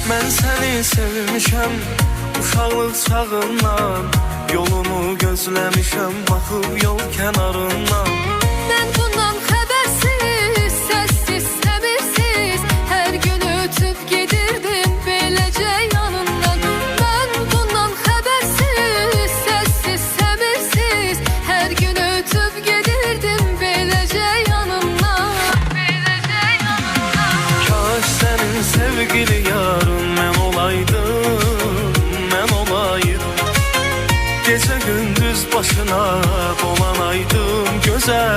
Mən səni sevmişəm uşaqlıq çağından, yolunu gözləmişəm baxıb yol kənarından. Mən bundan xəbərsiz, səssiz, səbirsiz hər gün ötüb gedirdim beləcə yanından. Mən bundan xəbərsiz, səssiz, səbirsiz hər gün ötüb gedirdim beləcə yanından. Kaş sənin sevgili yarın mən olaydım, mən olaydım. Gecə gündüz başına dolanaydım gözəl